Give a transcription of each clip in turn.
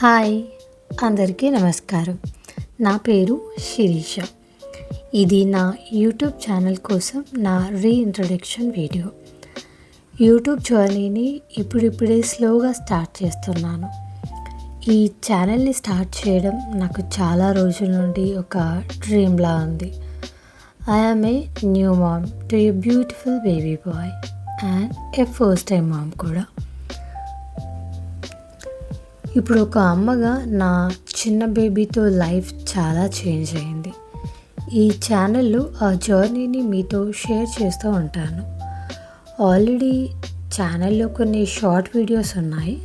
Hi, అందరికీ నమస్కారం. నా పేరు శిరీష. ఇది నా యూట్యూబ్ ఛానల్ కోసం నా రీఇంట్రడక్షన్ వీడియో. యూట్యూబ్ జర్నీని ఇప్పుడిప్పుడే స్లోగా స్టార్ట్ చేస్తున్నాను. ఈ ఛానల్ని స్టార్ట్ చేయడం నాకు చాలా రోజుల నుండి ఒక డ్రీమ్లా ఉంది. I am a new mom to a beautiful baby boy and a first time mom కూడా. ఇప్పుడు ఒక అమ్మగా నా చిన్న బేబీతో లైఫ్ చాలా చేంజ్ అయింది. ఈ ఛానల్లో ఆ జర్నీని మీతో షేర్ చేస్తూ ఉంటాను. ఆల్రెడీ ఛానల్లో కొన్ని షార్ట్ వీడియోస్ ఉన్నాయి,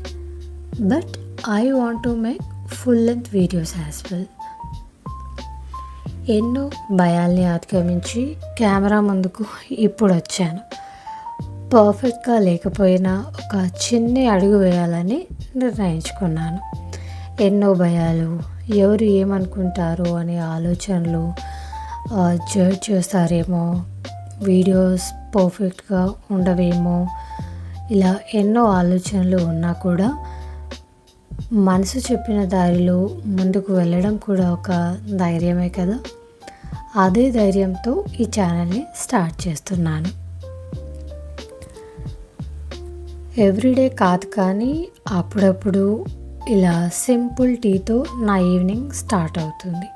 but I want to make full length videos as well. ఎన్నో భయాల్ని అధిగమించి కెమెరా ముందుకు ఇప్పుడు వచ్చాను. పర్ఫెక్ట్గా లేకపోయినా ఒక చిన్న అడుగు వేయాలని నిర్ణయించుకున్నాను. ఎన్నో భయాలు, ఎవరు ఏమనుకుంటారో అనే ఆలోచనలు, జడ్జ్ చేస్తారేమో, వీడియోస్ పర్ఫెక్ట్గా ఉండవేమో, ఇలా ఎన్నో ఆలోచనలు ఉన్నా కూడా మనసు చెప్పిన దారిలో ముందుకు వెళ్ళడం కూడా ఒక ధైర్యమే కదా. అదే ధైర్యంతో ఈ ఛానల్ని స్టార్ట్ చేస్తున్నాను. ఎవ్రీడే కాదు, కానీ అప్పుడప్పుడు ఇలా సింపుల్ టీతో నా ఈవినింగ్ స్టార్ట్ అవుతుంది.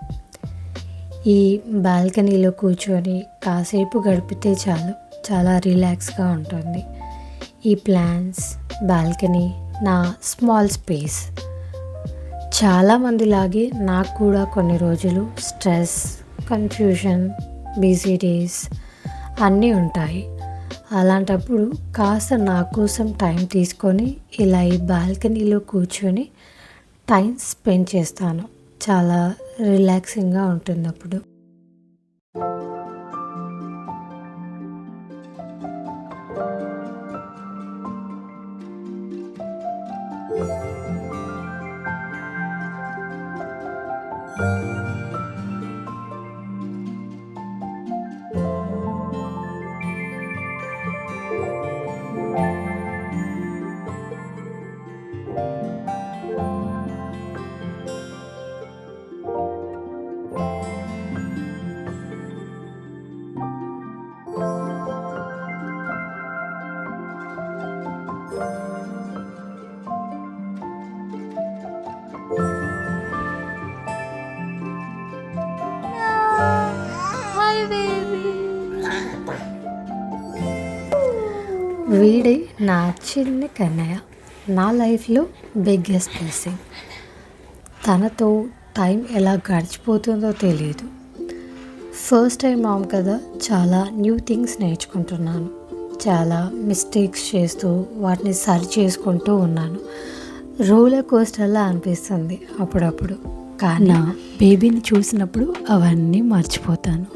ఈ బాల్కనీలో కూర్చొని కాసేపు గడిపితే చాలు, చాలా రిలాక్స్గా ఉంటుంది. ఈ ప్లాంట్స్, బాల్కనీ నా స్మాల్ స్పేస్. చాలామందిలాగే నాకు కూడా కొన్ని రోజులు స్ట్రెస్, కన్ఫ్యూజన్, బిజీ డేస్ అన్నీ ఉంటాయి. అలాంటప్పుడు కాస్త నా కోసం టైం తీసుకొని ఇలా ఈ బాల్కనీలో కూర్చొని టైం స్పెండ్ చేస్తాను. చాలా రిలాక్సింగ్గా ఉంటుంది అప్పుడు. వీడే నా చిన్న కన్నయ్య, నా లైఫ్లో బిగ్గెస్ట్ బ్లెస్సింగ్. తనతో టైం ఎలా గడిచిపోతుందో తెలియదు. ఫస్ట్ టైం మామ్ కదా, చాలా న్యూ థింగ్స్ నేర్చుకుంటున్నాను. చాలా మిస్టేక్స్ చేస్తూ వాటిని సరి చేసుకుంటూ ఉన్నాను. రోలర్ కోస్టర్లా అనిపిస్తుంది అప్పుడప్పుడు, కానీ బేబీని చూసినప్పుడు అవన్నీ మర్చిపోతాను.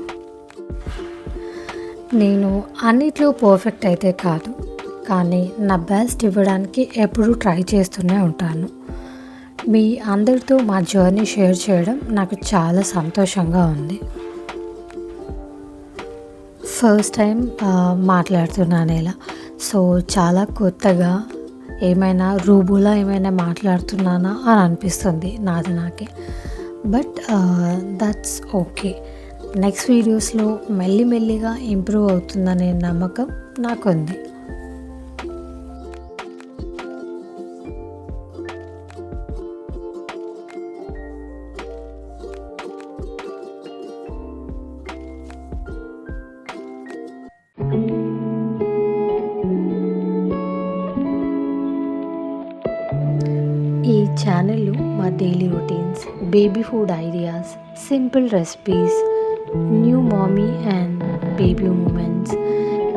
నేను అన్నిట్లో పర్ఫెక్ట్ అయితే కాదు, కానీ నా బెస్ట్ ఇవ్వడానికి ఎప్పుడూ ట్రై చేస్తూనే ఉంటాను. మీ అందరితో మా జర్నీ షేర్ చేయడం నాకు చాలా సంతోషంగా ఉంది. ఫస్ట్ టైం మాట్లాడుతున్నాను ఇలా, సో చాలా కొత్తగా, ఏమైనా రూబోలా ఏమైనా మాట్లాడుతున్నానా అని అనిపిస్తుంది నాకే. But that's okay. నెక్స్ట్ వీడియోస్లో మెల్లిమెల్లిగా ఇంప్రూవ్ అవుతుందనే నమ్మకం నాకుంది. ఈ ఛానల్లో మా daily routines, baby food ideas, simple recipes, new mommy and baby moments,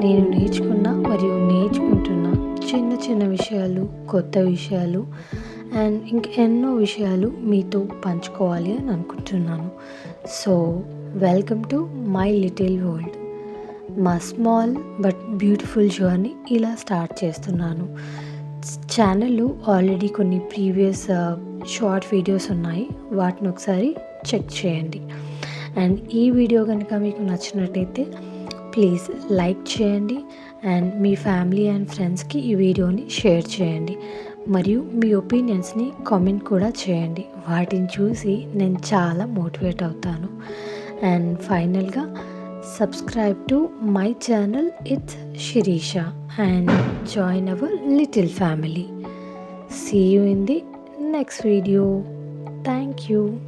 నేను నేర్చుకున్న మరియు నేర్చుకుంటున్న చిన్న చిన్న విషయాలు, కొత్త విషయాలు అండ్ ఇంకెన్నో విషయాలు మీతో పంచుకోవాలి అని అనుకుంటున్నాను. So welcome to my little world. మా స్మాల్ బట్ బ్యూటిఫుల్ జర్నీ ఇలా స్టార్ట్ చేస్తున్నాను. ఛానల్లో ఆల్రెడీ కొన్ని ప్రీవియస్ షార్ట్ వీడియోస్ ఉన్నాయి, వాటిని ఒకసారి చెక్ చేయండి. అండ్ ఈ వీడియో కనుక మీకు నచ్చినట్టయితే ప్లీజ్ లైక్ చేయండి అండ్ మీ ఫ్యామిలీ అండ్ ఫ్రెండ్స్కి ఈ వీడియోని షేర్ చేయండి. మరియు మీ ఒపీనియన్స్ని కామెంట్ కూడా చేయండి. వాటిని చూసి నేను చాలా మోటివేట్ అవుతాను. అండ్ ఫైనల్గా subscribe to my channel. It's Shirisha and join our little family. See you in the next video. Thank you.